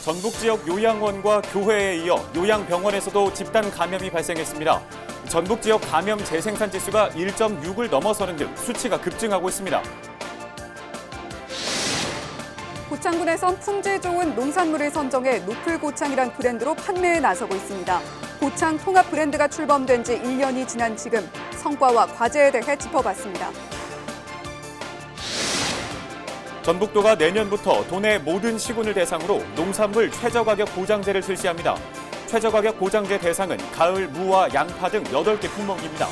전북 지역 요양원과 교회에 이어 요양병원에서도 집단 감염이 발생했습니다. 전북 지역 감염 재생산 지수가 1.6을 넘어서는 등 수치가 급증하고 있습니다. 고창군에선 품질 좋은 농산물을 선정해 노플고창이란 브랜드로 판매에 나서고 있습니다. 고창 통합 브랜드가 출범된 지 1년이 지난 지금 성과와 과제에 대해 짚어봤습니다. 전북도가 내년부터 도내 모든 시군을 대상으로 농산물 최저가격 보장제를 실시합니다. 최저가격 보장제 대상은 가을 무와 양파 등 8개 품목입니다.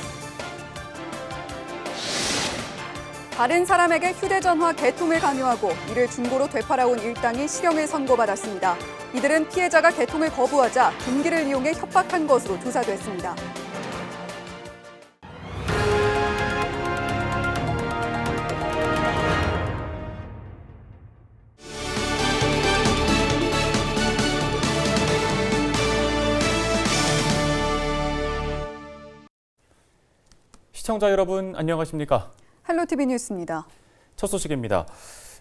다른 사람에게 휴대전화 개통을 강요하고 이를 중고로 되팔아온 일당이 실형을 선고받았습니다. 이들은 피해자가 개통을 거부하자 동기를 이용해 협박한 것으로 조사됐습니다. 시청자 여러분 안녕하십니까? 헬로티비 뉴스입니다. 첫 소식입니다.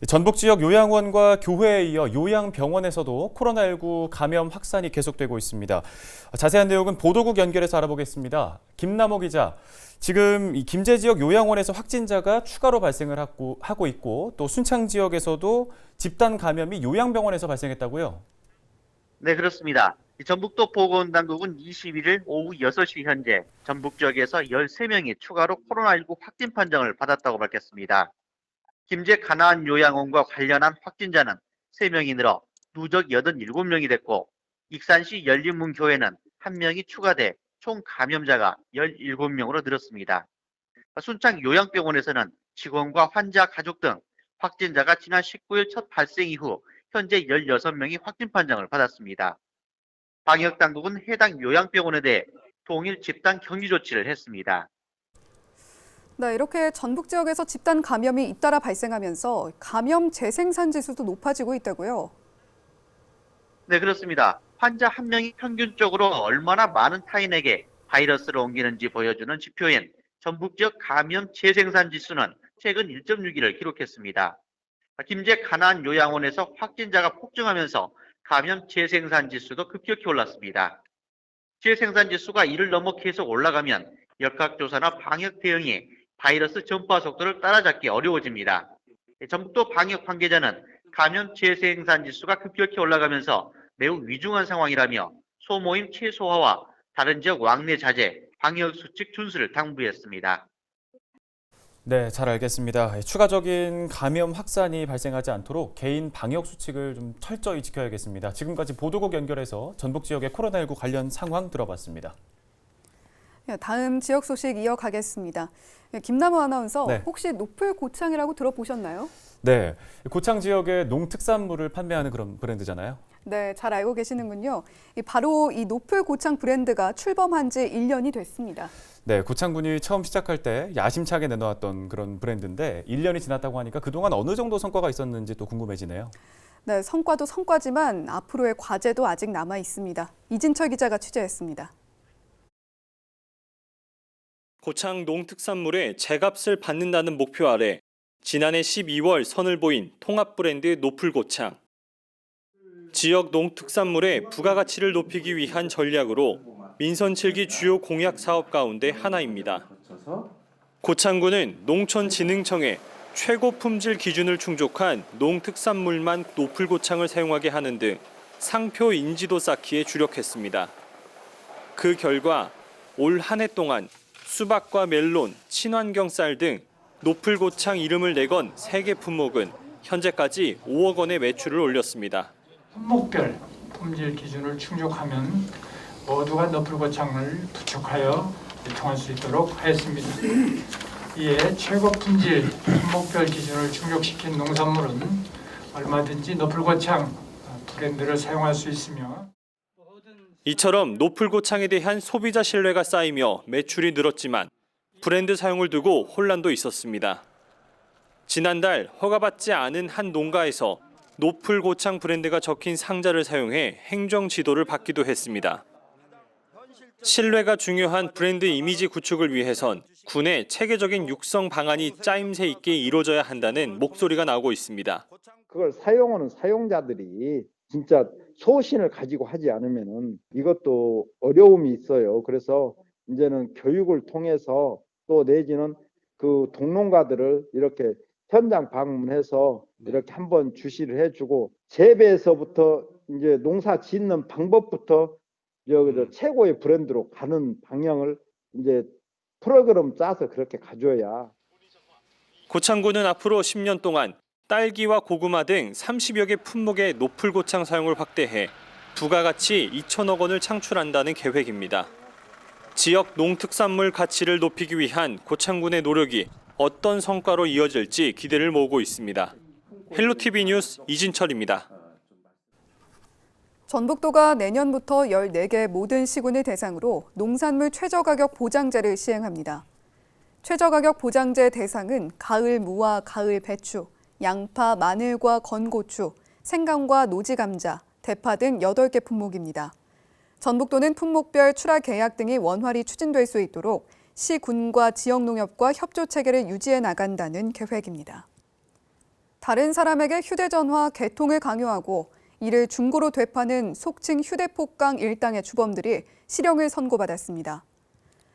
전북 지역 요양원과 교회에 이어 요양병원에서도 코로나19 감염 확산이 계속되고 있습니다. 자세한 내용은 보도국 연결해서 알아보겠습니다. 김남호 기자, 지금 이 김제 지역 요양원에서 확진자가 추가로 발생을 하고 있고 또 순창 지역에서도 집단 감염이 요양병원에서 발생했다고요? 네, 그렇습니다. 전북도 보건당국은 21일 오후 6시 현재 전북 지역에서 13명이 추가로 코로나19 확진 판정을 받았다고 밝혔습니다. 김제 가나안 요양원과 관련한 확진자는 3명이 늘어 누적 87명이 됐고 익산시 열린문교회는 1명이 추가돼 총 감염자가 17명으로 늘었습니다. 순창 요양병원에서는 직원과 환자 가족 등 확진자가 지난 19일 첫 발생 이후 현재 16명이 확진 판정을 받았습니다. 방역당국은 해당 요양병원에 대해 동일 집단 격리 조치를 했습니다. 네, 이렇게 전북 지역에서 집단 감염이 잇따라 발생하면서 감염 재생산 지수도 높아지고 있다고요? 네, 그렇습니다. 환자 1명이 평균적으로 얼마나 많은 타인에게 바이러스를 옮기는지 보여주는 지표인 전북 지역 감염 재생산 지수는 최근 1.6를 기록했습니다. 김제 가나안 요양원에서 확진자가 폭증하면서 감염 재생산 지수도 급격히 올랐습니다. 재생산 지수가 이를 넘어 계속 올라가면 역학조사나 방역 대응이 바이러스 전파 속도를 따라잡기 어려워집니다. 전북도 방역 관계자는 감염 재생산 지수가 급격히 올라가면서 매우 위중한 상황이라며 소모임 최소화와 다른 지역 왕래 자제, 방역 수칙 준수를 당부했습니다. 네, 잘 알겠습니다. 추가적인 감염 확산이 발생하지 않도록 개인 방역 수칙을 좀 철저히 지켜야겠습니다. 지금까지 보도국 연결해서 전북 지역의 코로나19 관련 상황 들어봤습니다. 다음 지역 소식 이어가겠습니다. 김남호 아나운서, 네. 혹시 노플고창이라고 들어보셨나요? 네, 고창 지역의 농특산물을 판매하는 그런 브랜드잖아요. 네, 잘 알고 계시는군요. 바로 이 노플고창 브랜드가 출범한 지 1년이 됐습니다. 네, 고창군이 처음 시작할 때 야심차게 내놓았던 그런 브랜드인데 1년이 지났다고 하니까 그동안 어느 정도 성과가 있었는지 또 궁금해지네요. 네, 성과도 성과지만 앞으로의 과제도 아직 남아 있습니다. 이진철 기자가 취재했습니다. 고창 농특산물의 제값을 받는다는 목표 아래 지난해 12월 선을 보인 통합 브랜드 노플고창. 지역 농특산물의 부가가치를 높이기 위한 전략으로 민선 7기 주요 공약 사업 가운데 하나입니다. 고창군은 농촌진흥청에 최고 품질 기준을 충족한 농특산물만 노플고창을 사용하게 하는 등 상표 인지도 쌓기에 주력했습니다. 그 결과 올 한 해 동안 수박과 멜론, 친환경 쌀 등 노플고창 이름을 내건 3개 품목은 현재까지 5억 원의 매출을 올렸습니다. 품목별 품질 기준을 충족하면 모두가 노플고창을 부축하여 유통할 수 있도록 하였습니다. 이에 최고 품질 품목별 기준을 충족시킨 농산물은 얼마든지 노플고창 브랜드를 사용할 수 있으며 이처럼 노플고창에 대한 소비자 신뢰가 쌓이며 매출이 늘었지만 브랜드 사용을 두고 혼란도 있었습니다. 지난달 허가받지 않은 한 농가에서 노플고창 브랜드가 적힌 상자를 사용해 행정 지도를 받기도 했습니다. 신뢰가 중요한 브랜드 이미지 구축을 위해선 군의 체계적인 육성 방안이 짜임새 있게 이루어져야 한다는 목소리가 나오고 있습니다. 그걸 사용하는 사용자들이 진짜 소신을 가지고 하지 않으면은 이것도 어려움이 있어요. 그래서 이제는 교육을 통해서 또 내지는 그 동농가들을 이렇게 현장 방문해서 이렇게 한번 주시를 해주고 재배에서부터 이제 농사 짓는 방법부터 최고의 브랜드로 가는 방향을 이제 프로그램 짜서 그렇게 가줘야. 고창군은 앞으로 10년 동안 딸기와 고구마 등 30여 개 품목의 노플고창 사용을 확대해 부가가치 2천억 원을 창출한다는 계획입니다. 지역 농특산물 가치를 높이기 위한 고창군의 노력이 어떤 성과로 이어질지 기대를 모으고 있습니다. 헬로티비 뉴스 이진철입니다. 전북도가 내년부터 14개 모든 시군을 대상으로 농산물 최저가격 보장제를 시행합니다. 최저가격 보장제 대상은 가을 무와 가을 배추, 양파, 마늘과 건고추, 생강과 노지감자, 대파 등 8개 품목입니다. 전북도는 품목별 출하 계약 등이 원활히 추진될 수 있도록 시군과 지역농협과 협조체계를 유지해 나간다는 계획입니다. 다른 사람에게 휴대전화 개통을 강요하고 이를 중고로 되파는 속칭 휴대폭강 일당의 주범들이 실형을 선고받았습니다.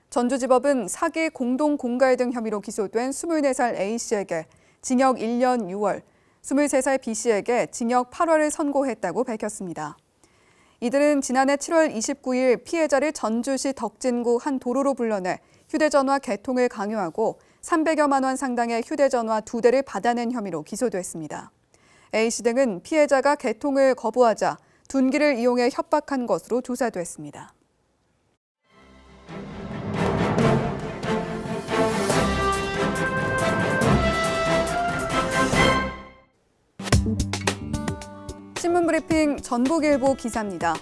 전주지법은 사기, 공동 공갈 등 혐의로 기소된 24살 A씨에게 징역 1년 6월, 23살 B씨에게 징역 8월을 선고했다고 밝혔습니다. 이들은 지난해 7월 29일 피해자를 전주시 덕진구 한 도로로 불러내 휴대전화 개통을 강요하고 300여만 원 상당의 휴대전화 2대를 받아낸 혐의로 기소됐습니다. A씨 등은 피해자가 개통을 거부하자 둔기를 이용해 협박한 것으로 조사됐습니다. 신문브리핑 전북일보 기사입니다.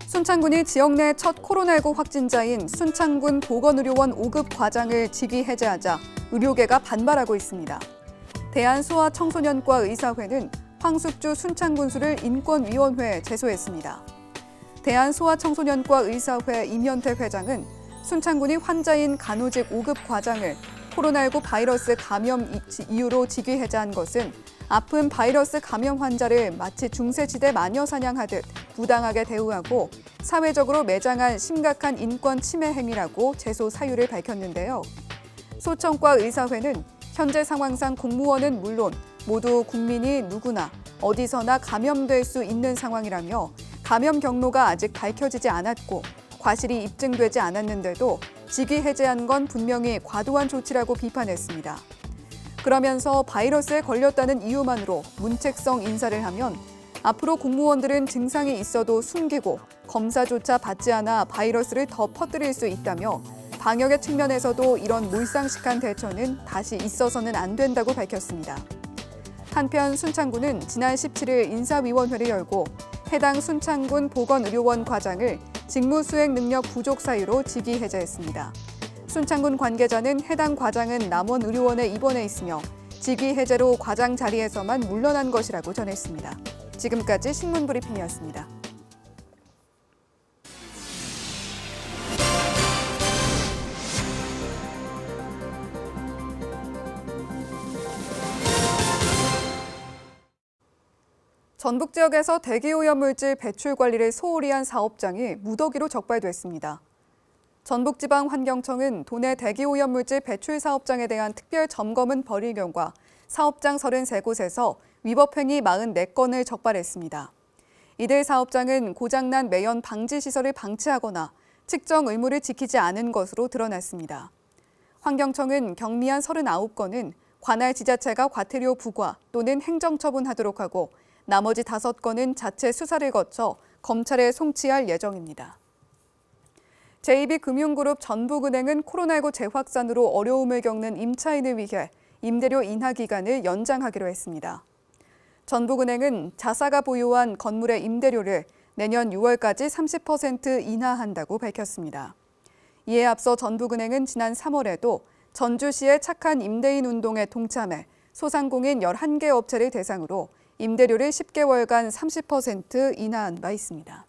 순창군이 지역 내 첫 코로나19 확진자인 순창군 보건의료원 5급 과장을 직위 해제하자 의료계가 반발하고 있습니다. 대한소아청소년과 의사회는 황숙주 순창군수를 인권위원회에 제소했습니다. 대한소아청소년과 의사회 임현태 회장은 순창군이 환자인 간호직 5급 과장을 코로나19 바이러스 감염 이유로 직위 해제한 것은 아픈 바이러스 감염 환자를 마치 중세시대 마녀 사냥하듯 부당하게 대우하고 사회적으로 매장한 심각한 인권 침해 행위라고 제소 사유를 밝혔는데요. 소청과 의사회는 현재 상황상 공무원은 물론 모두 국민이 누구나 어디서나 감염될 수 있는 상황이라며 감염 경로가 아직 밝혀지지 않았고 과실이 입증되지 않았는데도 직위 해제한 건 분명히 과도한 조치라고 비판했습니다. 그러면서 바이러스에 걸렸다는 이유만으로 문책성 인사를 하면 앞으로 공무원들은 증상이 있어도 숨기고 검사조차 받지 않아 바이러스를 더 퍼뜨릴 수 있다며 방역의 측면에서도 이런 몰상식한 대처는 다시 있어서는 안 된다고 밝혔습니다. 한편 순창군은 지난 17일 인사위원회를 열고 해당 순창군 보건의료원 과장을 직무수행 능력 부족 사유로 직위 해제했습니다. 순창군 관계자는 해당 과장은 남원의료원에 입원해 있으며 직위 해제로 과장 자리에서만 물러난 것이라고 전했습니다. 지금까지 신문브리핑이었습니다. 전북 지역에서 대기오염물질 배출 관리를 소홀히 한 사업장이 무더기로 적발됐습니다. 전북지방환경청은 도내 대기오염물질 배출 사업장에 대한 특별 점검은 벌일 경과 사업장 33곳에서 위법 행위 44건을 적발했습니다. 이들 사업장은 고장난 매연 방지 시설을 방치하거나 측정 의무를 지키지 않은 것으로 드러났습니다. 환경청은 경미한 39건은 관할 지자체가 과태료 부과 또는 행정처분하도록 하고 나머지 5건은 자체 수사를 거쳐 검찰에 송치할 예정입니다. JB금융그룹 전북은행은 코로나19 재확산으로 어려움을 겪는 임차인을 위해 임대료 인하 기간을 연장하기로 했습니다. 전북은행은 자사가 보유한 건물의 임대료를 내년 6월까지 30% 인하한다고 밝혔습니다. 이에 앞서 전북은행은 지난 3월에도 전주시의 착한 임대인 운동에 동참해 소상공인 11개 업체를 대상으로 임대료를 10개월간 30% 인하한 바 있습니다.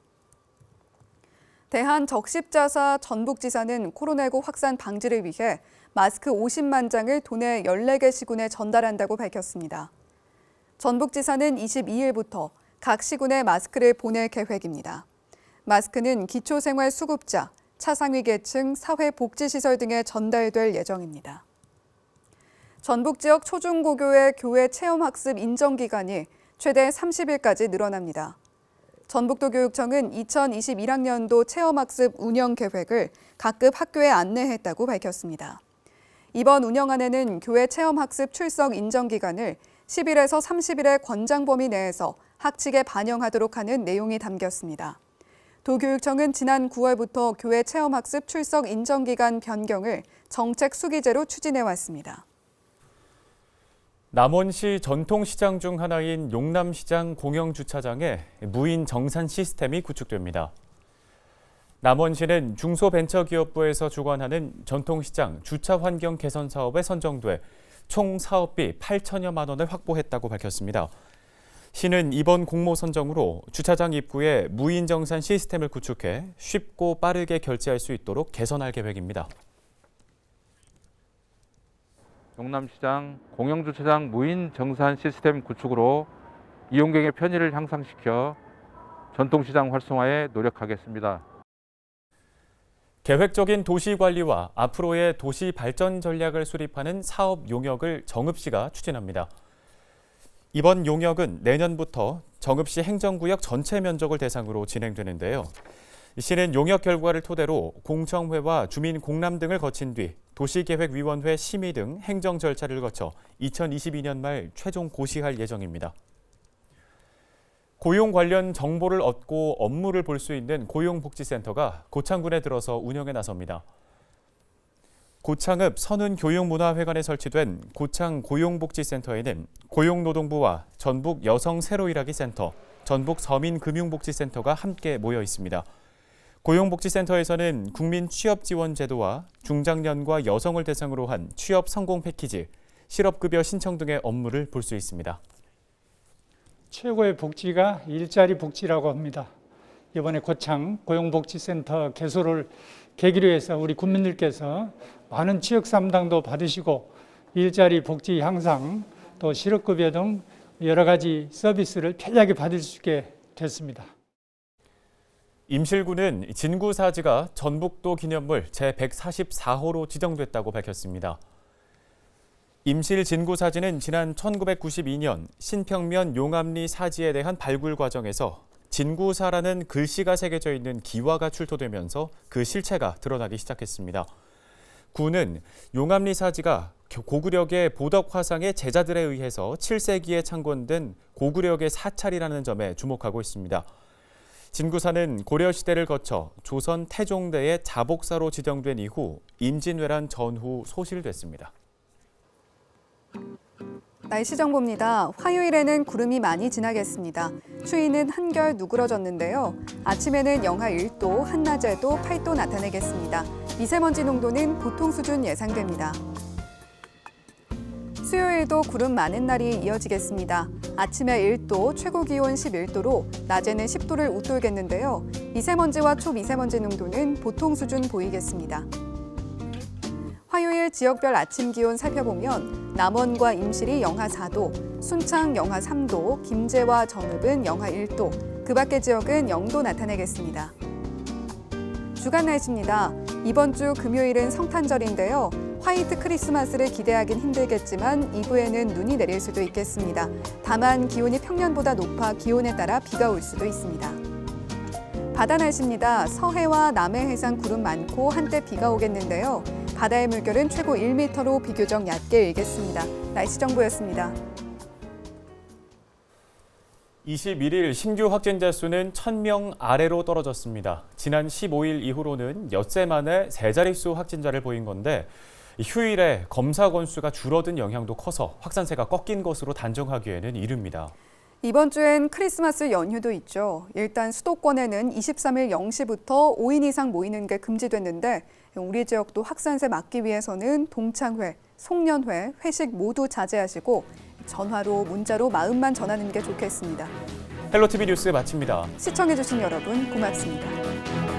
대한적십자사 전북지사는 코로나19 확산 방지를 위해 마스크 50만 장을 도내 14개 시군에 전달한다고 밝혔습니다. 전북지사는 22일부터 각 시군에 마스크를 보낼 계획입니다. 마스크는 기초생활수급자, 차상위 계층, 사회복지시설 등에 전달될 예정입니다. 전북 지역 초중고교의 교회 체험학습 인정기간이 최대 30일까지 늘어납니다. 전북도 교육청은 2021학년도 체험학습 운영 계획을 각급 학교에 안내했다고 밝혔습니다. 이번 운영안에는 교회 체험학습 출석 인정기간을 10일에서 30일의 권장 범위 내에서 학칙에 반영하도록 하는 내용이 담겼습니다. 도교육청은 지난 9월부터 교회 체험학습 출석 인정기간 변경을 정책 수기제로 추진해왔습니다. 남원시 전통시장 중 하나인 용남시장 공영주차장에 무인 정산 시스템이 구축됩니다. 남원시는 중소벤처기업부에서 주관하는 전통시장 주차 환경 개선 사업에 선정돼 총 사업비 8천여만 원을 확보했다고 밝혔습니다. 시는 이번 공모 선정으로 주차장 입구에 무인 정산 시스템을 구축해 쉽고 빠르게 결제할 수 있도록 개선할 계획입니다. 용남시장 공영주차장 무인 정산 시스템 구축으로 이용객의 편의를 향상시켜 전통시장 활성화에 노력하겠습니다. 계획적인 도시관리와 앞으로의 도시 발전 전략을 수립하는 사업 용역을 정읍시가 추진합니다. 이번 용역은 내년부터 정읍시 행정구역 전체 면적을 대상으로 진행되는데요. 시는 용역 결과를 토대로 공청회와 주민 공람 등을 거친 뒤 도시계획위원회 심의 등 행정 절차를 거쳐 2022년 말 최종 고시할 예정입니다. 고용 관련 정보를 얻고 업무를 볼 수 있는 고용복지센터가 고창군에 들어서 운영에 나섭니다. 고창읍 선운교육문화회관에 설치된 고창 고용복지센터에는 고용노동부와 전북 여성새로일하기센터, 전북 서민금융복지센터가 함께 모여 있습니다. 고용복지센터에서는 국민 취업지원제도와 중장년과 여성을 대상으로 한 취업 성공 패키지, 실업급여 신청 등의 업무를 볼 수 있습니다. 최고의 복지가 일자리 복지라고 합니다. 이번에 고창 고용복지센터 개소를 계기로 해서 우리 국민들께서 많은 취업 상담도 받으시고 일자리 복지 향상, 또 실업급여 등 여러 가지 서비스를 편리하게 받을 수 있게 됐습니다. 임실군은 진구사지가 전북도 기념물 제144호로 지정됐다고 밝혔습니다. 임실 진구사지는 지난 1992년 신평면 용암리 사지에 대한 발굴 과정에서 진구사라는 글씨가 새겨져 있는 기와가 출토되면서 그 실체가 드러나기 시작했습니다. 군은 용암리 사지가 고구려의 보덕 화상의 제자들에 의해서 7세기에 창건된 고구려의 사찰이라는 점에 주목하고 있습니다. 진구사는 고려시대를 거쳐 조선 태종대의 자복사로 지정된 이후 임진왜란 전후 소실됐습니다. 날씨 정보입니다. 화요일에는 구름이 많이 지나겠습니다. 추위는 한결 누그러졌는데요. 아침에는 영하 1도, 한낮에도 8도 나타내겠습니다. 미세먼지 농도는 보통 수준 예상됩니다. 수요일도 구름 많은 날이 이어지겠습니다. 아침에 1도, 최고 기온 11도로 낮에는 10도를 웃돌겠는데요. 미세먼지와 초미세먼지 농도는 보통 수준 보이겠습니다. 화요일 지역별 아침 기온 살펴보면 남원과 임실이 영하 4도, 순창 영하 3도, 김제와 정읍은 영하 1도, 그 밖의 지역은 0도 나타내겠습니다. 주간 날씨입니다. 이번 주 금요일은 성탄절인데요. 화이트 크리스마스를 기대하긴 힘들겠지만 이후에는 눈이 내릴 수도 있겠습니다. 다만 기온이 평년보다 높아 기온에 따라 비가 올 수도 있습니다. 바다 날씨입니다. 서해와 남해 해상 구름 많고 한때 비가 오겠는데요. 바다의 물결은 최고 1m로 비교적 얕게 일겠습니다. 날씨 정보였습니다. 21일 신규 확진자 수는 1,000명 아래로 떨어졌습니다. 지난 15일 이후로는 엿새 만에 세 자릿수 확진자를 보인 건데 휴일에 검사 건수가 줄어든 영향도 커서 확산세가 꺾인 것으로 단정하기에는 이릅니다. 이번 주엔 크리스마스 연휴도 있죠. 일단 수도권에는 23일 0시부터 5인 이상 모이는 게 금지됐는데 우리 지역도 확산세 막기 위해서는 동창회, 송년회, 회식 모두 자제하시고 전화로, 문자로 마음만 전하는 게 좋겠습니다. 헬로티비 뉴스 마칩니다. 시청해주신 여러분 고맙습니다.